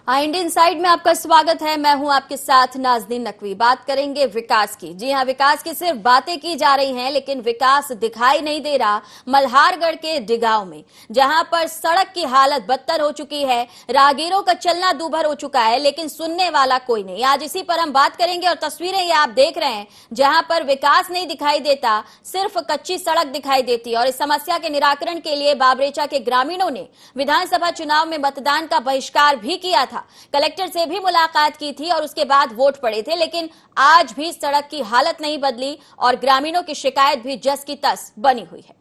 Indian side में आपका स्वागत है। मैं हूं आपके साथ नाज़नीन नकवी। बात करेंगे विकास की। जी हां, विकास की सिर्फ बातें की जा रही हैं, लेकिन विकास दिखाई नहीं दे रहा। मल्हारगढ़ के डिगांव में जहां पर सड़क की हालत बदतर हो चुकी है, राहगीरों का चलना दूभर हो चुका है, लेकिन सुनने वाला कोई नहीं। आज इसी पर हम बात करेंगे और तस्वीरें ये आप देख रहे हैं जहां पर विकास नहीं दिखाई देता, सिर्फ कच्ची सड़क दिखाई देती है। और इस समस्या के निराकरण के लिए बाबरेचा के ग्रामीणों ने विधानसभा चुनाव में मतदान का बहिष्कार भी किया था, कलेक्टर से भी मुलाकात की थी और उसके बाद वोट पड़े थे, लेकिन आज भी सड़क की हालत नहीं बदली और ग्रामीणों की शिकायत भी जस की तस बनी हुई है।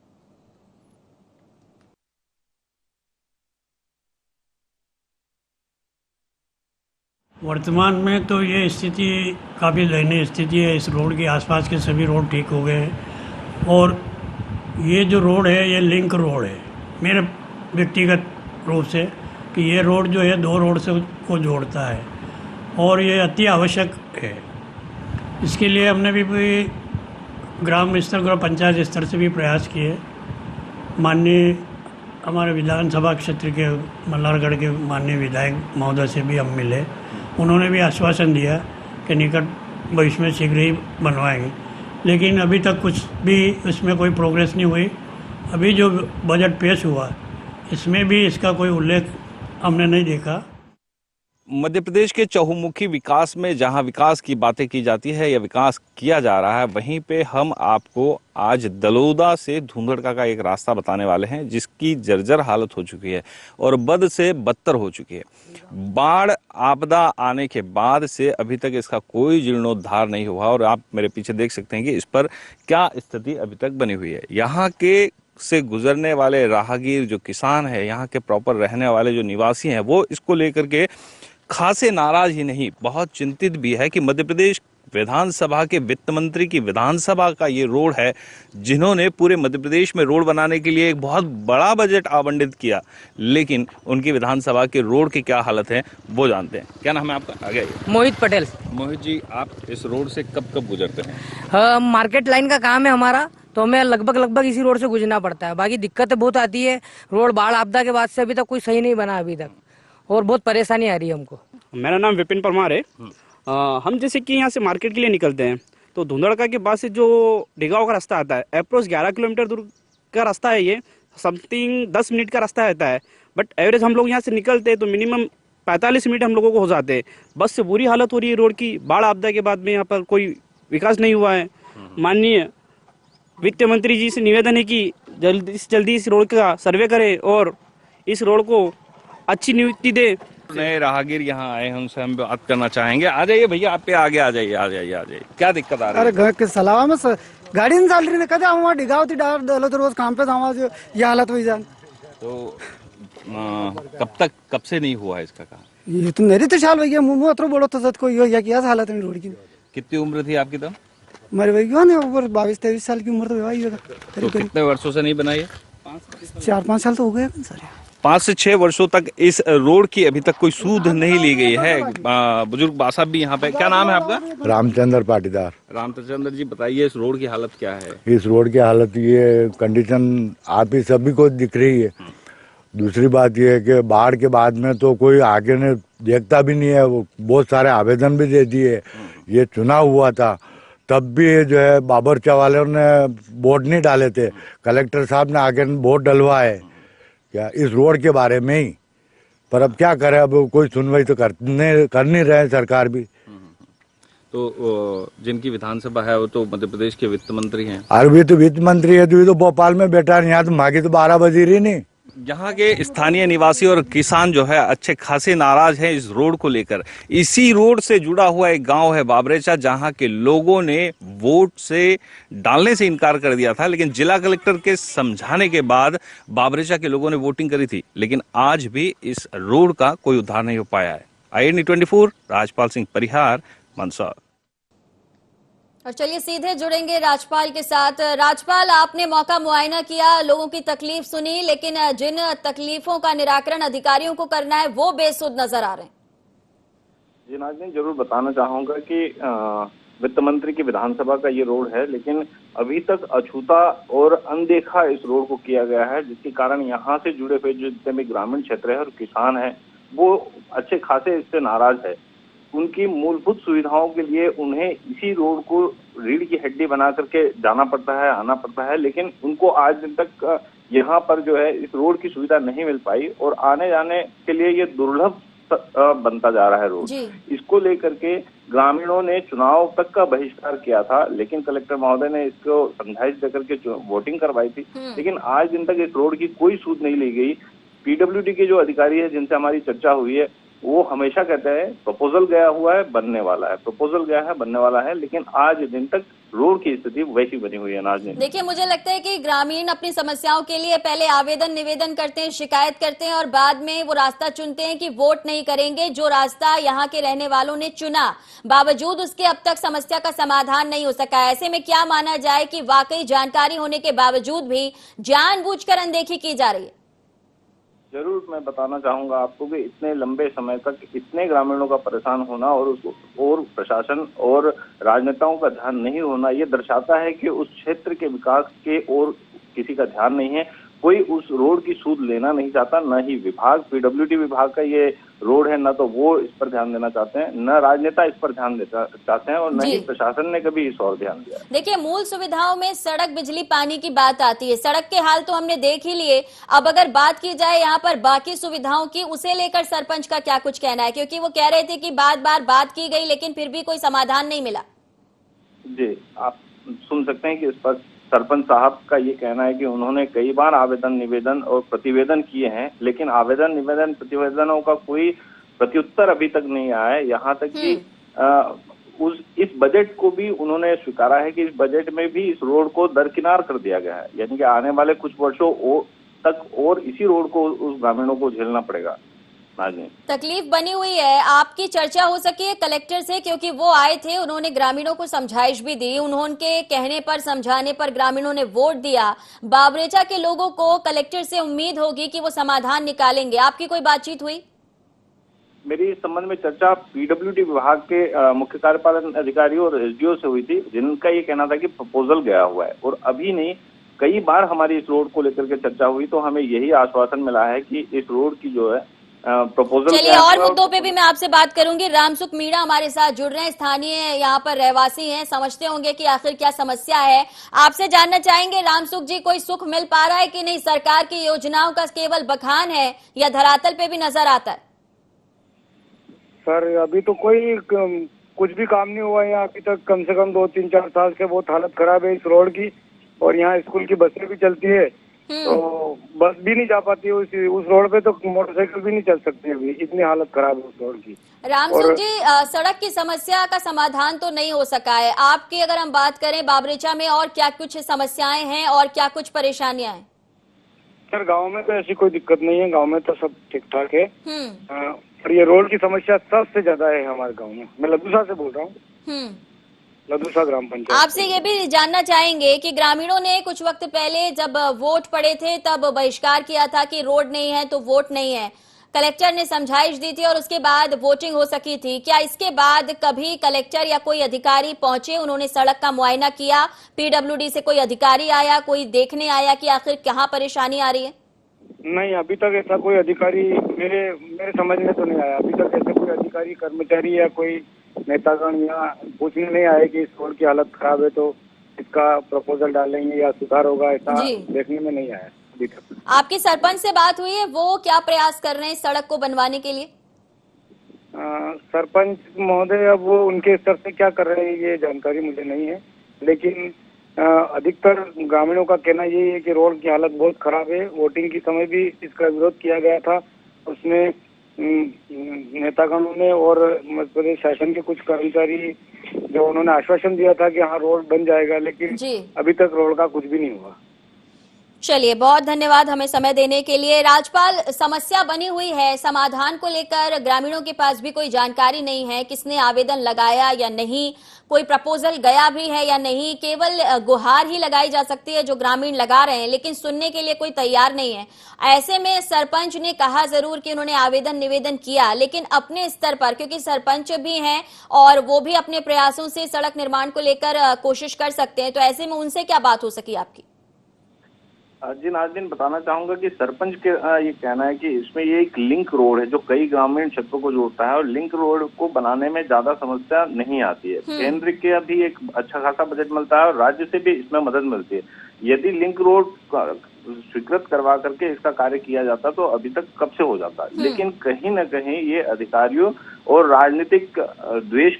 वर्तमान में तो ये स्थिति काफ़ी दयनीय स्थिति है। इस रोड के आसपास के सभी रोड ठीक हो गए हैं और ये जो रोड है ये लिंक रोड है मेरे व्यक्तिगत रूप से, कि ये रोड जो है दो रोड से को जोड़ता है और ये अति आवश्यक है। इसके लिए हमने भी ग्राम स्तर ग्राम पंचायत स्तर से भी प्रयास किए। माननीय हमारे विधानसभा क्षेत्र के मल्हारगढ़ के माननीय विधायक महोदय से भी हम मिले। उन्होंने भी आश्वासन दिया कि निकट भविष्य में शीघ्र ही बनवाएंगे, लेकिन अभी तक कुछ भी इसमें कोई प्रोग्रेस नहीं हुई। अभी जो बजट पेश हुआ इसमें भी इसका कोई उल्लेख हमने नहीं देखा। मध्य प्रदेश के चहुमुखी विकास में जहां विकास की बातें की जाती है या विकास किया जा रहा है, वहीं पे हम आपको आज दलोदा से धुंधड़का का एक रास्ता बताने वाले हैं जिसकी जर्जर हालत हो चुकी है और बद से बदतर हो चुकी है। बाढ़ आपदा आने के बाद से अभी तक इसका कोई जीर्णोद्धार नहीं हुआ और आप मेरे पीछे देख सकते हैं कि इस पर क्या स्थिति अभी तक बनी हुई है। यहाँ के से गुजरने वाले राहगीर जो किसान है, यहाँ के प्रॉपर रहने वाले जो निवासी हैं, वो इसको लेकर के खासे नाराज ही नहीं, बहुत चिंतित भी है कि मध्य प्रदेश विधानसभा के वित्त मंत्री की विधानसभा का ये रोड है, जिन्होंने पूरे मध्य प्रदेश में रोड बनाने के लिए एक बहुत बड़ा बजट आवंटित किया, लेकिन उनकी विधानसभा के रोड की क्या हालत है वो जानते हैं। क्या नाम है आपका? आगे मोहित पटेल। मोहित जी, आप इस रोड से कब कब गुजरते हैं? मार्केट लाइन का काम है हमारा, तो हमें लगभग इसी रोड से गुजरना पड़ता है। बाकी दिक्कतें बहुत आती है। रोड बाढ़ आपदा के बाद से अभी तक कोई सही नहीं बना अभी तक, और बहुत परेशानी आ रही है हमको। मेरा नाम विपिन परमार है। हम जैसे कि यहाँ से मार्केट के लिए निकलते हैं तो धुंधड़का के बाद से जो डिगांव का रास्ता आता है, अप्रोच 11 किलोमीटर दूर का रास्ता है। ये समथिंग 10 मिनट का रास्ता रहता है, बट एवरेज हम लोग यहाँ से निकलते हैं तो मिनिमम 45 मिनट हम लोगों को हो जाते हैं। बस से बुरी हालत हो रही है रोड की। बाढ़ आपदा के बाद में यहाँ पर कोई विकास नहीं हुआ है। माननीय वित्त मंत्री जी से निवेदन है कि जल्दी इस रोड का सर्वे करें और इस रोड को अच्छी नियुक्ति दे। नए राहगीर यहाँ आए हैं, उनसे हम बात करना चाहेंगे। आ जाइए भैया, आप पे आगे आ जाइए, आ जाइए। क्या दिक्कत आ रही है? अरे घर के सलावा में गाड़ी नहीं चल रही, कदे हम वहाँ डिगावती डालो तो रोज काम पे था, ये हालत हुई जान। तो कब से नहीं हुआ इसका काम? ये तो मेरी तो साल भैया मुँह अतरो बोलो तो कोई हो क्या हालत है रोड की। कितनी उम्र थी आपकी तब? मेरे भैया ने ऊपर 22-23 साल की उम्र तो हुआ ही। तो कितने वर्षों से नहीं बनाई है? 4-5 साल तो हो गए सर। 5 से 6 वर्षों तक इस रोड की अभी तक कोई सूध नहीं ली गई है। बुजुर्ग बासा भी यहाँ पे। क्या नाम है आपका? रामचंद्र पाटीदार। रामचंद्र जी, बताइए इस रोड की हालत क्या है? इस रोड की हालत, ये कंडीशन आप ही सभी को दिख रही है। दूसरी बात ये है कि बाढ़ के बाद में तो कोई आगे ने देखता भी नहीं है। वो बहुत सारे आवेदन भी दे दिए। ये चुनाव हुआ था तब भी जो है बाबरचा वालों ने वोट नहीं डाले थे, कलेक्टर साहब ने आगे वोट डलवाए क्या इस रोड के बारे में ही। पर अब क्या करें, अब कोई सुनवाई तो कर नहीं रहे सरकार भी। तो जिनकी विधानसभा है वो तो मध्य प्रदेश के वित्त मंत्री हैं। अरे भी तो वित्त मंत्री है तो ये तो भोपाल में बैठा है, यहाँ तो मांगी तो 12 बजी रही नहीं। यहाँ के स्थानीय निवासी और किसान जो है अच्छे खासे नाराज हैं इस रोड को लेकर। इसी रोड से जुड़ा हुआ एक गांव है बाबरेचा, जहां के लोगों ने वोट से डालने से इनकार कर दिया था, लेकिन जिला कलेक्टर के समझाने के बाद बाबरेचा के लोगों ने वोटिंग करी थी। लेकिन आज भी इस रोड का कोई उद्धार नहीं हो पाया है। INE24 राजपाल सिंह परिहार, मंदसौर। और चलिए सीधे जुड़ेंगे राजपाल के साथ। राजपाल, आपने मौका मुआयना किया, लोगों की तकलीफ सुनी, लेकिन जिन तकलीफों का निराकरण अधिकारियों को करना है वो बेसुध नजर आ रहे हैं। जी नाज़रीन, जरूर बताना चाहूंगा कि वित्त मंत्री की विधानसभा का ये रोड है, लेकिन अभी तक अछूता और अनदेखा इस रोड को किया गया है, जिसके कारण यहाँ से जुड़े हुए जो जितने भी ग्रामीण क्षेत्र है और किसान है वो अच्छे खासे इससे नाराज है। उनकी मूलभूत सुविधाओं के लिए उन्हें इसी रोड को रीढ़ की हड्डी बना करके जाना पड़ता है, आना पड़ता है, लेकिन उनको आज दिन तक यहाँ पर जो है इस रोड की सुविधा नहीं मिल पाई और आने जाने के लिए ये दुर्लभ बनता जा रहा है रोड। इसको लेकर के ग्रामीणों ने चुनाव तक का बहिष्कार किया था, लेकिन कलेक्टर महोदय ने इसको समझाइश देकर के वोटिंग करवाई थी, लेकिन आज दिन तक इस रोड की कोई सूद नहीं ली गई। पीडब्ल्यूडी के जो अधिकारी है जिनसे हमारी चर्चा हुई है, वो हमेशा कहते हैं प्रपोजल गया हुआ है, बनने वाला है, प्रपोजल गया है, बनने वाला है, लेकिन आज दिन तक रोड की स्थिति वैसी बनी हुई है। नाज़नीन, देखिए, मुझे लगता है कि ग्रामीण अपनी समस्याओं के लिए पहले आवेदन निवेदन करते हैं, शिकायत करते हैं और बाद में वो रास्ता चुनते हैं कि वोट नहीं करेंगे। जो रास्ता यहाँ के रहने वालों ने चुना, बावजूद उसके अब तक समस्या का समाधान नहीं हो सका। ऐसे में क्या माना जाए कि वाकई जानकारी होने के बावजूद भी जानबूझकर अनदेखी की जा रही है? जरूर मैं बताना चाहूंगा आपको कि इतने लंबे समय तक इतने ग्रामीणों का परेशान होना और प्रशासन और राजनेताओं का ध्यान नहीं होना, ये दर्शाता है कि उस क्षेत्र के विकास के और किसी का ध्यान नहीं है। कोई उस रोड की सूद लेना नहीं चाहता, न ही विभाग, पीडब्ल्यूडी विभाग का ये रोड है, न तो वो इस पर ध्यान देना चाहते हैं, न राजनेता इस पर ध्यान देना चाहते हैं और न ही प्रशासन ने कभी इस और ध्यान दिया। देखिए, मूल सुविधाओं में सड़क, बिजली, पानी की बात आती है। सड़क के हाल तो हमने देख ही लिए। अब अगर बात की जाए यहाँ पर बाकी सुविधाओं की, उसे लेकर सरपंच का क्या कुछ कहना है? क्योंकि वो कह रहे थे कि बार बात की गई लेकिन फिर भी कोई समाधान नहीं मिला। जी, आप सुन सकते हैं कि इस पर सरपंच साहब का ये कहना है कि उन्होंने कई बार आवेदन निवेदन और प्रतिवेदन किए हैं, लेकिन आवेदन निवेदन प्रतिवेदनों का कोई प्रत्युत्तर अभी तक नहीं आया है। यहाँ तक कि इस बजट को भी उन्होंने स्वीकारा है कि इस बजट में भी इस रोड को दरकिनार कर दिया गया है, यानी कि आने वाले कुछ वर्षों तक और इसी रोड को उस ग्रामीणों को झेलना पड़ेगा। तकलीफ बनी हुई है। आपकी चर्चा हो सकी है कलेक्टर से? क्योंकि वो आए थे, उन्होंने ग्रामीणों को समझाइश भी दी, उन्होंने कहने पर, समझाने पर ग्रामीणों ने वोट दिया। बाबरेचा के लोगों को कलेक्टर से उम्मीद होगी कि वो समाधान निकालेंगे। आपकी कोई बातचीत हुई? मेरी इस संबंध में चर्चा पीडब्ल्यूडी विभाग के मुख्य कार्यपालन अधिकारी और एसडीओ से हुई थी, जिनका ये कहना था कि प्रपोजल गया हुआ है और अभी नहीं, कई बार हमारी इस रोड को लेकर के चर्चा हुई तो हमें यही आश्वासन मिला है कि इस रोड की जो है प्रपोजल। चलिए, और मुद्दों पे भी मैं आपसे बात करूंगी। रामसुख मीणा हमारे साथ जुड़ रहे हैं, स्थानीय यहाँ पर रहवासी हैं, समझते होंगे कि आखिर क्या समस्या है। आपसे जानना चाहेंगे, रामसुख जी, कोई सुख मिल पा रहा है कि नहीं? सरकार की योजनाओं का केवल बखान है या धरातल पे भी नजर आता है? सर, अभी तो कोई कुछ भी काम नहीं हुआ है यहाँ अभी तक। कम से कम 2-3-4 साल से बहुत हालत खराब है इस रोड की, और यहाँ स्कूल की बसें भी चलती है तो बस भी नहीं जा पाती है उस रोड पे, तो मोटरसाइकिल भी नहीं चल सकती अभी, इतनी हालत खराब है उस रोड की। रामसुख जी, सड़क की समस्या का समाधान तो नहीं हो सका है। आपकी अगर हम बात करें बाबरेचा में, और क्या कुछ समस्याएं हैं और क्या कुछ परेशानियां हैं? सर, गांव में तो ऐसी कोई दिक्कत नहीं है, गांव में तो सब ठीक ठाक है। पर ये रोड की समस्या सबसे ज्यादा है हमारे गाँव में। मैं लदूसा से बोल रहा हूँ, लदूसा ग्राम पंचायत। आपसे ये भी जानना चाहेंगे कि ग्रामीणों ने कुछ वक्त पहले जब वोट पड़े थे तब बहिष्कार किया था कि रोड नहीं है तो वोट नहीं है। कलेक्टर ने समझाइश दी थी और उसके बाद वोटिंग हो सकी थी। क्या इसके बाद कभी कलेक्टर या कोई अधिकारी पहुंचे, उन्होंने सड़क का मुआयना किया? पीडब्ल्यूडी से कोई अधिकारी आया, कोई देखने आया कि आखिर कहाँ परेशानी आ रही है? नहीं, अभी तक ऐसा कोई अधिकारी मेरे समझ में तो नहीं आया। अभी तक ऐसे कोई अधिकारी, कर्मचारी या कोई नेतागण यहाँ पूछने नहीं आए कि इस रोड की हालत खराब है तो इसका प्रपोजल डालेंगे या सुधार होगा, ऐसा देखने में नहीं आया अभी तक। आपकी सरपंच से बात हुई है? वो क्या प्रयास कर रहे हैं सड़क को बनवाने के लिए? सरपंच महोदय अब वो उनके स्तर से क्या कर रहे हैं ये जानकारी मुझे नहीं है, लेकिन अधिकतर ग्रामीणों का कहना यही है कि रोड की हालत बहुत खराब है। वोटिंग के समय भी इसका विरोध किया गया था, उसमें नेतागणों ने और मध्य प्रदेश शासन के कुछ कर्मचारी जो उन्होंने आश्वासन दिया था कि हाँ रोड बन जाएगा, लेकिन अभी तक रोड का कुछ भी नहीं हुआ। चलिए, बहुत धन्यवाद हमें समय देने के लिए। राजपाल, समस्या बनी हुई है, समाधान को लेकर ग्रामीणों के पास भी कोई जानकारी नहीं है, किसने आवेदन लगाया या नहीं, कोई प्रपोजल गया भी है या नहीं। केवल गुहार ही लगाई जा सकती है जो ग्रामीण लगा रहे हैं, लेकिन सुनने के लिए कोई तैयार नहीं है। ऐसे में सरपंच ने कहा जरूर कि उन्होंने आवेदन निवेदन किया, लेकिन अपने स्तर पर, क्योंकि सरपंच भी हैं और वो भी अपने प्रयासों से सड़क निर्माण को लेकर कोशिश कर सकते हैं, तो ऐसे में उनसे क्या बात हो सकी आपकी? जी नाज़रीन, बताना चाहूंगा कि सरपंच के ये कहना है कि इसमें ये एक लिंक रोड है जो कई ग्रामीण क्षेत्रों को जोड़ता है और लिंक रोड को बनाने में ज्यादा समस्या नहीं आती है। केंद्र के भी एक अच्छा खासा बजट मिलता है और राज्य से भी इसमें मदद मिलती है। यदि लिंक रोड स्वीकृत करवा करके इसका कार्य किया जाता तो अभी तक कब से हो जाता, लेकिन कहीं न कहीं ये अधिकारियों और राजनीतिक द्वेष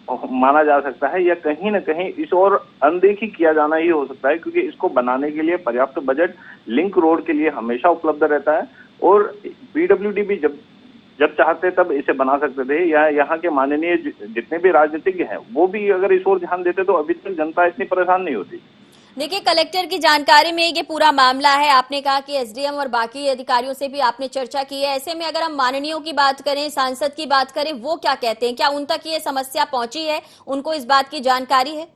माना जा सकता है या कहीं न कहीं इस और अनदेखी किया जाना ही हो सकता है, क्योंकि इसको बनाने के लिए पर्याप्त बजट लिंक रोड के लिए हमेशा उपलब्ध रहता है और पीडब्ल्यूडी भी जब चाहते तब इसे बना सकते थे। या यहाँ के माननीय जितने भी राजनीतिज्ञ हैं वो भी अगर इस ओर ध्यान देते तो अभी तक जनता इतनी परेशान नहीं होती। देखिए, कलेक्टर की जानकारी में ये पूरा मामला है। आपने कहा कि एसडीएम और बाकी अधिकारियों से भी आपने चर्चा की है। ऐसे में अगर हम माननीयों की बात करें, सांसद की बात करें, वो क्या कहते हैं? क्या उन तक ये समस्या पहुंची है? उनको इस बात की जानकारी है?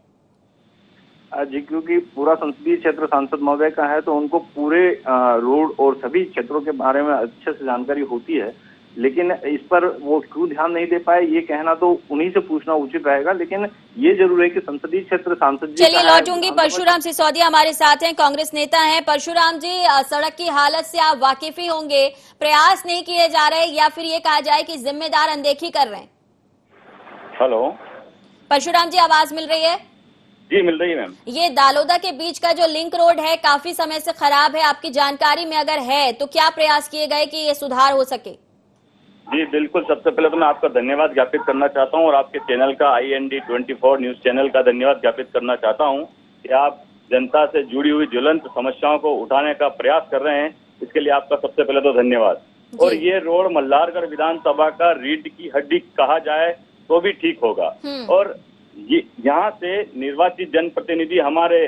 जी, क्योंकि पूरा संसदीय क्षेत्र सांसद महोदय का है तो उनको पूरे रोड और सभी क्षेत्रों के बारे में अच्छे से जानकारी होती है, लेकिन इस पर वो क्यों ध्यान नहीं दे पाए ये कहना तो उन्हीं से पूछना उचित रहेगा। लेकिन ये जरूर है कि संसदीय क्षेत्र सांसद जी, चलिए लौटूंगी। परशुराम सिसोदिया हमारे साथ हैं, कांग्रेस नेता हैं। परशुराम जी, सड़क की हालत से आप वाकिफ ही होंगे, प्रयास नहीं किए जा रहे या फिर ये कहा जाए कि जिम्मेदार अनदेखी कर रहे हैं? हेलो परशुराम जी, आवाज मिल रही है? जी मिल रही है मैम। ये दालोदा के बीच का जो लिंक रोड है काफी समय से खराब है, आपकी जानकारी में अगर है तो क्या प्रयास किए गए कि ये सुधार हो सके? जी बिल्कुल, सबसे पहले तो मैं आपका धन्यवाद ज्ञापित करना चाहता हूं और आपके चैनल का IND24 न्यूज चैनल का धन्यवाद ज्ञापित करना चाहता हूं कि आप जनता से जुड़ी हुई ज्वलंत समस्याओं को उठाने का प्रयास कर रहे हैं। इसके लिए आपका सबसे पहले तो धन्यवाद। और ये रोड मल्हारगढ़ विधानसभा का रीढ़ की हड्डी कहा जाए तो भी ठीक होगा। और यहाँ से निर्वाचित जनप्रतिनिधि हमारे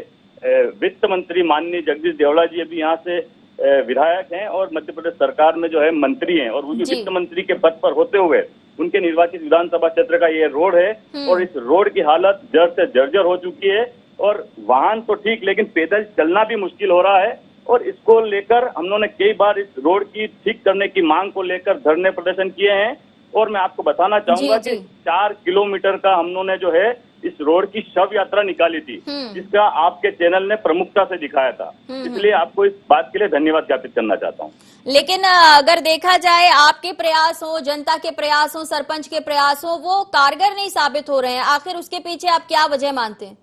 वित्त मंत्री माननीय जगदीश देवड़ा जी अभी यहाँ से विधायक हैं और मध्य प्रदेश सरकार में जो है मंत्री हैं और वो भी वित्त मंत्री के पद पर होते हुए उनके निर्वाचित विधानसभा क्षेत्र का ये रोड है और इस रोड की हालत जड़ से जर्जर हो चुकी है और वाहन तो ठीक लेकिन पैदल चलना भी मुश्किल हो रहा है। और इसको लेकर हम लोगों ने कई बार इस रोड की ठीक करने की मांग को लेकर धरने प्रदर्शन किए हैं और मैं आपको बताना चाहूंगा कि 4 किलोमीटर का हम लोगों ने जो है इस रोड की शव यात्रा निकाली थी, जिसका आपके चैनल ने प्रमुखता से दिखाया था। इसलिए आपको इस बात के लिए धन्यवाद ज्ञापित करना चाहता हूँ। लेकिन अगर देखा जाए आपके प्रयास हो, जनता के प्रयास हो, सरपंच के प्रयास हो, वो कारगर नहीं साबित हो रहे हैं। आखिर उसके पीछे आप क्या वजह मानते हैं?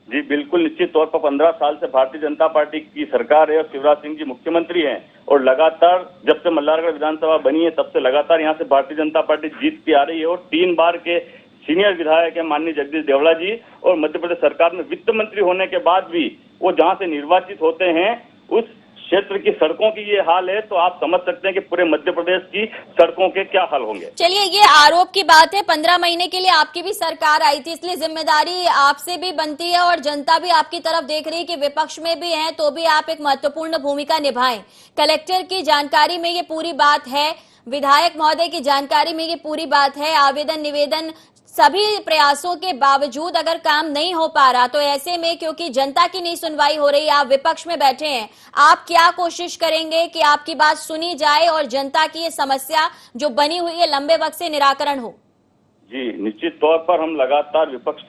जी बिल्कुल, निश्चित तौर पर 15 साल से भारतीय जनता पार्टी की सरकार है और शिवराज सिंह जी मुख्यमंत्री हैं और लगातार जब से मल्हारगढ़ विधानसभा बनी है तब से लगातार यहाँ से भारतीय जनता पार्टी जीतती आ रही है और 3 बार के सीनियर विधायक है माननीय जगदीश देवड़ा जी और मध्य प्रदेश सरकार में वित्त मंत्री होने के बाद भी वो जहाँ से निर्वाचित होते हैं उस क्षेत्र की सड़कों की ये हाल है तो आप समझ सकते हैं कि पूरे मध्य प्रदेश की सड़कों के क्या हाल होंगे। चलिए, ये आरोप की बात है, 15 महीने के लिए आपकी भी सरकार आई थी, इसलिए जिम्मेदारी आपसे भी बनती है और जनता भी आपकी तरफ देख रही है कि विपक्ष में भी हैं तो भी आप एक महत्वपूर्ण भूमिका निभाएं। कलेक्टर की जानकारी में ये पूरी बात है, विधायक महोदय की जानकारी में ये पूरी बात है, आवेदन निवेदन सभी प्रयासों के बावजूद अगर काम नहीं हो पा रहा तो ऐसे में क्योंकि जनता की नहीं सुनवाई हो रही, आप विपक्ष में बैठे हैं, आप क्या कोशिश करेंगे कि आपकी बात सुनी जाए और जनता की ये समस्या जो बनी हुई है लंबे वक्त से निराकरण हो? जी निश्चित तौर पर हम लगातार विपक्ष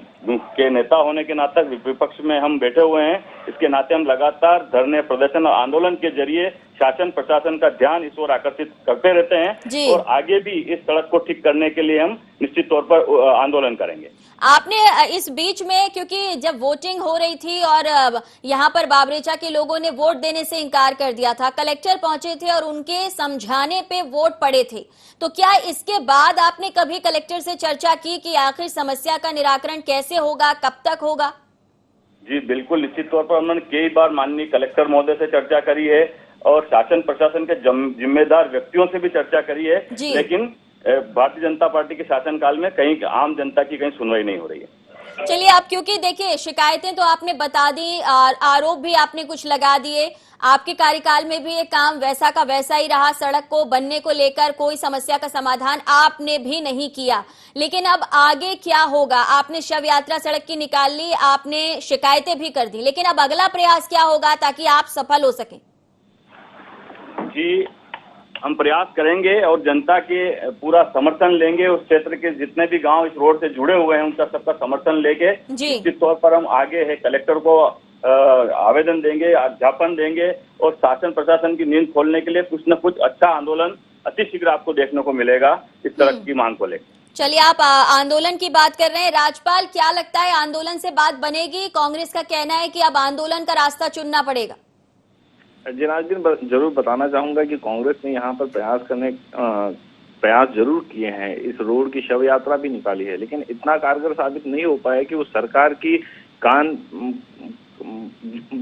के नेता होने के नाते विपक्ष में हम बैठे हुए हैं, इसके नाते हम लगातार धरने प्रदर्शन और आंदोलन के जरिए शासन प्रशासन का ध्यान इस ओर आकर्षित करते रहते हैं और आगे भी इस सड़क को ठीक करने के लिए हम निश्चित तौर पर आंदोलन करेंगे। आपने इस बीच में, क्योंकि जब वोटिंग हो रही थी और यहाँ पर बाबरेचा के लोगों ने वोट देने से इनकार कर दिया था, कलेक्टर पहुंचे थे और उनके समझाने पे वोट पड़े थे, तो क्या इसके बाद आपने कभी कलेक्टर से चर्चा की कि आखिर समस्या का निराकरण कैसे होगा, कब तक होगा? जी बिल्कुल, निश्चित तौर पर हमने कई बार माननीय कलेक्टर महोदय से चर्चा करी है और शासन प्रशासन के जिम्मेदार व्यक्तियों से भी चर्चा करी है, लेकिन भारतीय जनता पार्टी के शासनकाल में कहीं आम जनता की कहीं सुनवाई नहीं हो रही है। चलिए, आप क्योंकि देखिए शिकायतें तो आपने बता दी, आरोप भी आपने कुछ लगा दिए, आपके कार्यकाल में भी ये काम वैसा का वैसा ही रहा, सड़क को बनने को लेकर कोई समस्या का समाधान आपने भी नहीं किया, लेकिन अब आगे क्या होगा? आपने शव यात्रा सड़क की निकाल ली, आपने शिकायतें भी कर दी, लेकिन अब अगला प्रयास क्या होगा ताकि आप सफल हो सके? जी हम प्रयास करेंगे और जनता के पूरा समर्थन लेंगे, उस क्षेत्र के जितने भी गांव इस रोड से जुड़े हुए हैं उनका सबका समर्थन लेके निश्चित तौर पर हम आगे है कलेक्टर को आवेदन देंगे, ज्ञापन देंगे और शासन प्रशासन की नींद खोलने के लिए कुछ न कुछ अच्छा आंदोलन अति शीघ्र आपको देखने को मिलेगा इस सड़क की मांग को लेकर। चलिए, आप आंदोलन की बात कर रहे हैं। राजपाल, क्या लगता है आंदोलन से बात बनेगी? कांग्रेस का कहना है कि अब आंदोलन का रास्ता चुनना पड़ेगा। जी नाज़रीन, जरूर बताना चाहूंगा कि कांग्रेस ने यहाँ पर प्रयास जरूर किए हैं, इस रोड की शव यात्रा भी निकाली है, लेकिन इतना कारगर साबित नहीं हो पाया कि वो सरकार की कान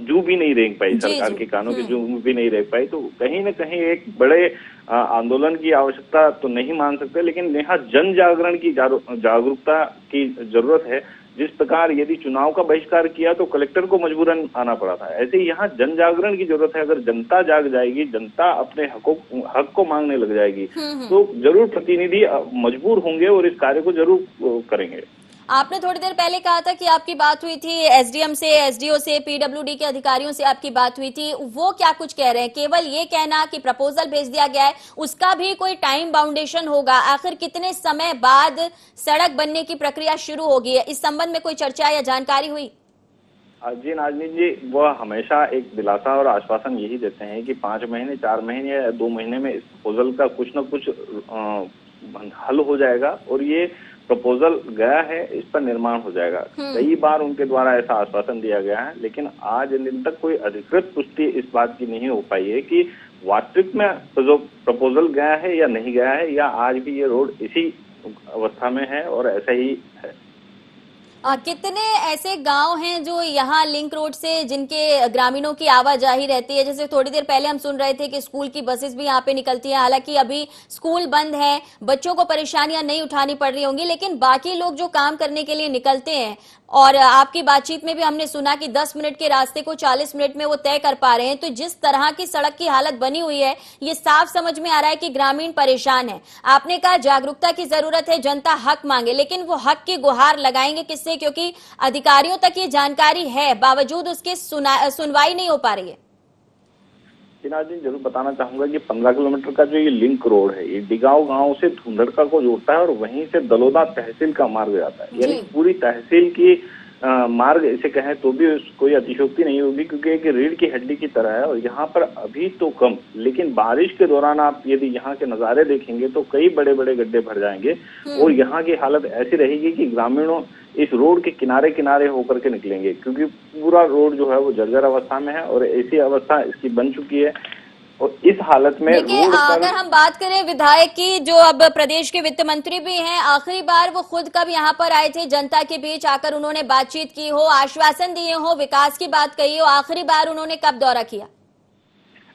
जू भी नहीं रेंग पाई, सरकार के कानों की जू भी नहीं रेंग पाई। तो कहीं न कहीं एक बड़े आंदोलन की आवश्यकता तो नहीं मान सकते, लेकिन यहाँ जन जागरण की जागरूकता की जरूरत है। जिस प्रकार यदि चुनाव का बहिष्कार किया तो कलेक्टर को मजबूरन आना पड़ा था, ऐसे ही यहाँ जन जागरण की जरूरत है। अगर जनता जाग जाएगी, जनता अपने हक को मांगने लग जाएगी, तो जरूर प्रतिनिधि मजबूर होंगे और इस कार्य को जरूर करेंगे। आपने थोड़ी देर पहले कहा था कि आपकी बात हुई थी एसडीएम से, एसडीओ से, पीडब्ल्यूडी के अधिकारियों से आपकी बात हुई थी। वो क्या कुछ कह रहे हैं? केवल ये कहना कि प्रपोजल भेज दिया गया है, उसका भी कोई टाइम बाउंडेशन होगा? आखिर कितने समय बाद सड़क बनने की प्रक्रिया शुरू होगी? इस संबंध में कोई चर्चा या जानकारी हुई? जी नाज़रीन जी, वह हमेशा एक दिलासा और आश्वासन यही देते हैं कि 5 महीने, 4 महीने या 2 महीने में इस प्रपोजल का कुछ न कुछ हल हो जाएगा और ये प्रपोजल गया है, इस पर निर्माण हो जाएगा। कई बार उनके द्वारा ऐसा आश्वासन दिया गया है, लेकिन आज दिन तक कोई अधिकृत पुष्टि इस बात की नहीं हो पाई है कि वास्तविक में जो प्रपोजल गया है या नहीं गया है, या आज भी ये रोड इसी अवस्था में है और ऐसा ही है। कितने ऐसे गांव हैं जो यहाँ लिंक रोड से जिनके ग्रामीणों की आवाजाही रहती है? जैसे थोड़ी देर पहले हम सुन रहे थे कि स्कूल की बसेस भी यहाँ पे निकलती हैं, हालांकि अभी स्कूल बंद है, बच्चों को परेशानियां नहीं उठानी पड़ रही होंगी, लेकिन बाकी लोग जो काम करने के लिए निकलते हैं, और आपकी बातचीत में भी हमने सुना कि 10 मिनट के रास्ते को 40 मिनट में वो तय कर पा रहे हैं। तो जिस तरह की सड़क की हालत बनी हुई है, ये साफ समझ में आ रहा है कि ग्रामीण परेशान है। आपने कहा जागरूकता की जरूरत है, जनता हक मांगे, लेकिन वो हक की गुहार लगाएंगे किससे? क्योंकि अधिकारियों तक ये जानकारी है, बावजूद उसके सुनवाई नहीं हो पा रही है। जी जरूर बताना चाहूंगा कि 15 किलोमीटर का जो ये लिंक रोड है, ये डिगांव गांव से धुंधड़का को जोड़ता है और वहीं से दलोदा तहसील का मार्ग जाता है। यानी पूरी तहसील की मार्ग इसे कहें तो भी कोई अतिशयोक्ति नहीं होगी, क्योंकि एक रीढ़ की हड्डी की तरह है। और यहाँ पर अभी तो कम, लेकिन बारिश के दौरान आप यदि यहाँ के नज़ारे देखेंगे तो कई बड़े बड़े गड्ढे भर जाएंगे और यहाँ की हालत ऐसी रहेगी कि ग्रामीणों इस रोड के किनारे किनारे होकर के निकलेंगे, क्योंकि पूरा रोड जो है वो जर्जर अवस्था में है और ऐसी अवस्था इसकी बन चुकी है। और इस हालत में रोड अगर हम बात करें विधायक की, जो अब प्रदेश के वित्त मंत्री भी हैं, आखिरी बार वो खुद कब यहाँ पर आए थे? जनता के बीच आकर उन्होंने बातचीत की हो, आश्वासन दिए हो, विकास की बात कही हो, आखिरी बार उन्होंने कब दौरा किया?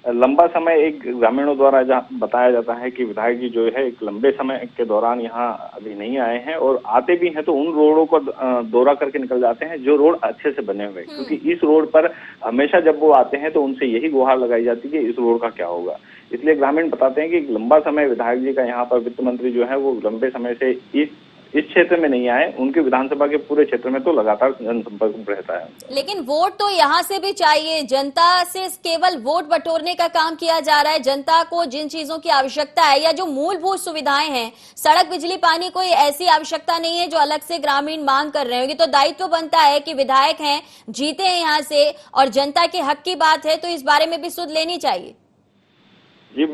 लंबा समय एक ग्रामीणों द्वारा बताया जाता है कि विधायक जी जो है एक लंबे समय के दौरान यहाँ अभी नहीं आए हैं, और आते भी हैं तो उन रोडों को दौरा करके निकल जाते हैं जो रोड अच्छे से बने हुए, क्योंकि इस रोड पर हमेशा जब वो आते हैं तो उनसे यही गुहार लगाई जाती है कि इस रोड का क्या होगा। इसलिए ग्रामीण बताते हैं कि लंबा समय विधायक जी का यहाँ पर वित्त मंत्री जो है वो लंबे समय से इस क्षेत्र में नहीं आए। उनके विधानसभा के पूरे क्षेत्र में तो लगातार जनसंपर्क रहता है। लेकिन वोट तो यहाँ से भी चाहिए, जनता से केवल वोट बटोरने का काम किया जा रहा है। जनता को जिन चीजों की आवश्यकता है या जो मूलभूत सुविधाएं हैं, सड़क, बिजली, पानी, कोई ऐसी आवश्यकता नहीं है जो अलग से ग्रामीण मांग कर रहे होंगे। तो दायित्व बनता है कि विधायक हैं, जीते हैं यहाँ से, और जनता के हक की बात है तो इस बारे में भी सुध लेनी चाहिए। जी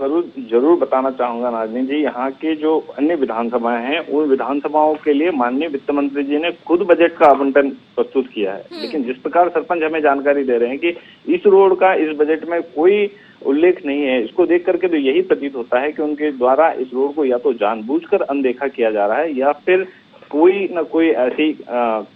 जरूर बताना चाहूंगा नाज़रीन जी, यहाँ के जो अन्य विधानसभाएं हैं उन विधानसभाओं के लिए माननीय वित्त मंत्री जी ने खुद बजट का आवंटन प्रस्तुत किया है, लेकिन जिस प्रकार सरपंच हमें जानकारी दे रहे हैं कि इस रोड का इस बजट में कोई उल्लेख नहीं है, इसको देख करके तो यही प्रतीत होता है कि उनके द्वारा इस रोड को या तो जानबूझकर अनदेखा किया जा रहा है या फिर कोई न कोई ऐसी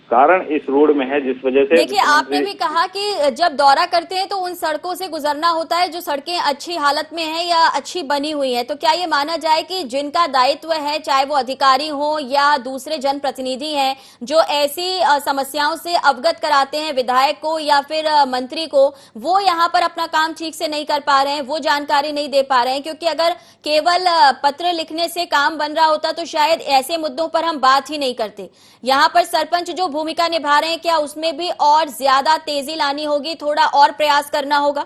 कारण इस रोड में है जिस वजह से। देखिए, आपने भी कहा कि जब दौरा करते हैं तो उन सड़कों से गुजरना होता है जो सड़कें अच्छी हालत में हैं या अच्छी बनी हुई हैं। तो क्या ये माना जाए कि जिनका दायित्व है, चाहे वो अधिकारी हो या दूसरे जनप्रतिनिधि हैं, जो ऐसी समस्याओं से अवगत कराते हैं विधायक को या फिर मंत्री को, वो यहाँ पर अपना काम ठीक से नहीं कर पा रहे हैं, वो जानकारी नहीं दे पा रहे हैं? क्योंकि अगर केवल पत्र लिखने से काम बन रहा होता तो शायद ऐसे मुद्दों पर हम बात ही नहीं करते। यहाँ पर सरपंच जो भूमिका निभा रहे हैं, क्या उसमें भी और ज्यादा तेजी लानी होगी, थोड़ा और प्रयास करना होगा?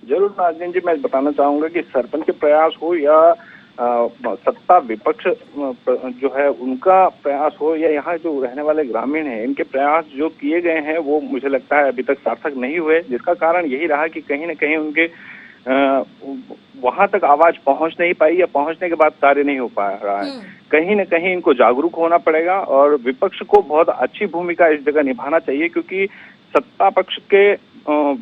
जरूर नाज़रीन जी, मैं बताना चाहूंगा कि सरपंच के प्रयास हो या सत्ता विपक्ष जो है उनका प्रयास हो या यहाँ जो रहने वाले ग्रामीण हैं इनके प्रयास जो किए गए हैं वो मुझे लगता है अभी तक सार्थक नहीं हुए, जिसका कारण यही रहा कि कहीं न कहीं उनके वहां तक आवाज पहुंच नहीं पाई या पहुंचने के बाद कार्य नहीं हो पा रहा है। कहीं न कहीं इनको जागरूक होना पड़ेगा और विपक्ष को बहुत अच्छी भूमिका इस जगह निभाना चाहिए, क्योंकि सत्ता पक्ष के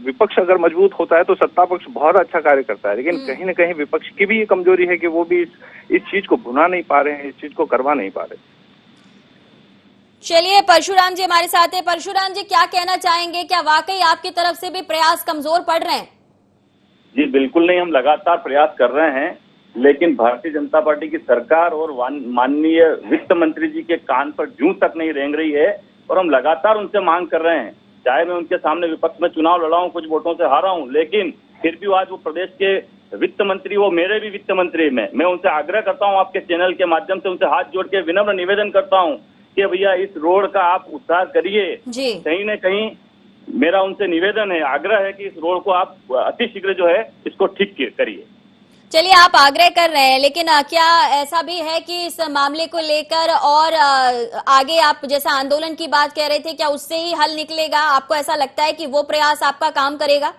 विपक्ष अगर मजबूत होता है तो सत्ता पक्ष बहुत अच्छा कार्य करता है, लेकिन कहीं न कहीं विपक्ष की भी ये कमजोरी है कि वो भी इस चीज को भुना नहीं पा रहे हैं, इस चीज को करवा नहीं पा रहे। चलिए, परशुराम जी हमारे साथ हैं। परशुराम जी, क्या कहना चाहेंगे? क्या वाकई आपकी तरफ से भी प्रयास कमजोर पड़ रहे हैं? जी बिल्कुल नहीं, हम लगातार प्रयास कर रहे हैं, लेकिन भारतीय जनता पार्टी की सरकार और माननीय वित्त मंत्री जी के कान पर जूं तक नहीं रेंग रही है और हम लगातार उनसे मांग कर रहे हैं। चाहे मैं उनके सामने विपक्ष में चुनाव लड़ा हूं, कुछ वोटों से हारा हूं, लेकिन फिर भी आज वो प्रदेश के वित्त मंत्री, वो मेरे भी वित्त मंत्री में मैं उनसे आग्रह करता हूं, आपके चैनल के माध्यम से उनसे हाथ जोड़ के विनम्र निवेदन करता हूं कि भैया इस रोड का आप उद्धार करिए। कहीं न कहीं मेरा उनसे निवेदन है, आग्रह है कि इस रोड को आप अतिशीघ्र जो है इसको ठीक करिए। चलिए, आप आग्रह कर रहे हैं, लेकिन क्या ऐसा भी है कि इस मामले को लेकर और आगे आप जैसा आंदोलन की बात कह रहे थे, क्या उससे ही हल निकलेगा? आपको ऐसा लगता है कि वो प्रयास आपका काम करेगा?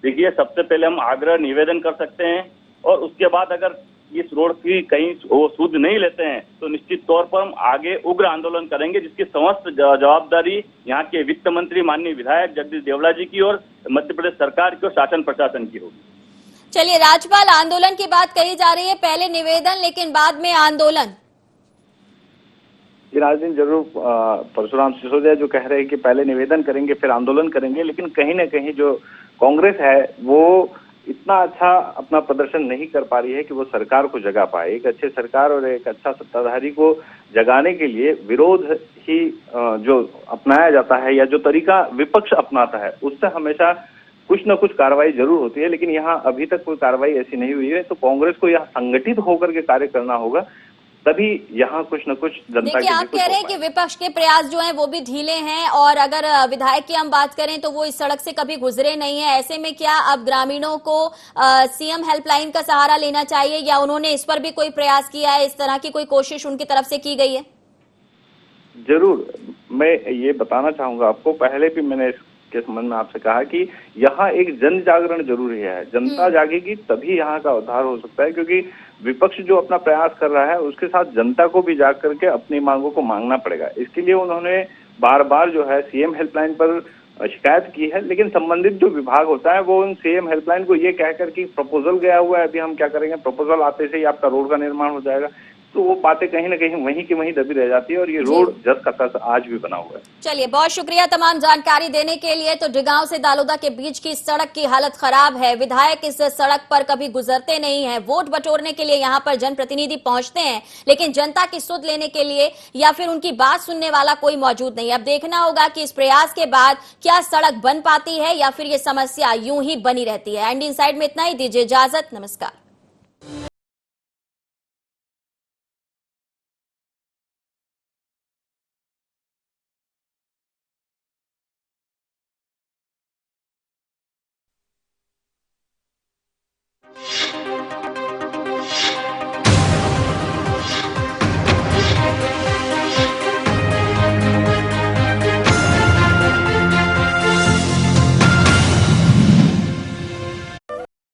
देखिए, सबसे पहले हम आग्रह निवेदन कर सकते हैं और उसके बाद अगर इस रोड की कहीं वो सूद नहीं लेते हैं तो निश्चित तौर पर हम आगे उग्र आंदोलन करेंगे, जिसकी समस्त जवाबदारी यहाँ के वित्त मंत्री माननीय विधायक जगदीश देवड़ा जी की और मध्य प्रदेश सरकार की और शासन प्रशासन की होगी। चलिए, राज्यपाल आंदोलन की बात कही जा रही है, पहले निवेदन लेकिन बाद में आंदोलन। राजदीन जरूर परशुराम सिसोदिया जो कह रहे हैं कि पहले निवेदन करेंगे फिर आंदोलन करेंगे, लेकिन कहीं न कहीं जो कांग्रेस है वो इतना अच्छा अपना प्रदर्शन नहीं कर पा रही है कि वो सरकार को जगा पाए। एक अच्छे सरकार और एक अच्छा सत्ताधारी को जगाने के लिए विरोध ही जो अपनाया जाता है या जो तरीका विपक्ष अपनाता है उससे हमेशा कुछ न कुछ कार्रवाई जरूर होती है, लेकिन यहाँ अभी तक कोई कार्रवाई ऐसी नहीं हुई है। तो कांग्रेस को यहाँ संगठित होकर के कार्य करना होगा, तभी यहाँ कुछ न कुछ जनता देखिए, आप कह रहे हैं कि विपक्ष के प्रयास जो हैं वो भी ढीले हैं और अगर विधायक की हम बात करें तो वो इस सड़क से कभी गुजरे नहीं है। ऐसे में क्या अब ग्रामीणों को सीएम हेल्पलाइन का सहारा लेना चाहिए या उन्होंने इस पर भी कोई प्रयास किया है? इस तरह की कोई कोशिश उनकी तरफ से की गई है? जरूर, मैं ये बताना चाहूंगा आपको, पहले भी मैंने के संबंध में आपसे कहा कि यहाँ एक जन जागरण जरूरी है। जनता जागेगी तभी यहाँ का उद्धार हो सकता है, क्योंकि विपक्ष जो अपना प्रयास कर रहा है उसके साथ जनता को भी जाग करके अपनी मांगों को मांगना पड़ेगा। इसके लिए उन्होंने बार बार जो है सीएम हेल्पलाइन पर शिकायत की है, लेकिन संबंधित जो विभाग होता है वो उन सीएम हेल्पलाइन को ये कहकर कि प्रपोजल गया हुआ है, अभी हम क्या करेंगे, प्रपोजल आते से ही आपका रोड का निर्माण हो जाएगा, तो वो बातें कहीं न कहीं वहीं की वहीं दबी रह जाती है और ये रोड जस का तस आज भी बना हुआ है। चलिए, बहुत शुक्रिया तमाम जानकारी देने के लिए। तो डिगांव से दालोदा के बीच की सड़क की हालत खराब है, विधायक इस सड़क पर कभी गुजरते नहीं है। वोट बटोरने के लिए यहाँ पर जनप्रतिनिधि पहुंचते हैं, लेकिन जनता की सुध लेने के लिए या फिर उनकी बात सुनने वाला कोई मौजूद नहीं। अब देखना होगा कि इस प्रयास के बाद क्या सड़क बन पाती है या फिर ये समस्या यूं ही बनी रहती है। एंड इनसाइड में इतना ही, दीजिए इजाजत, नमस्कार।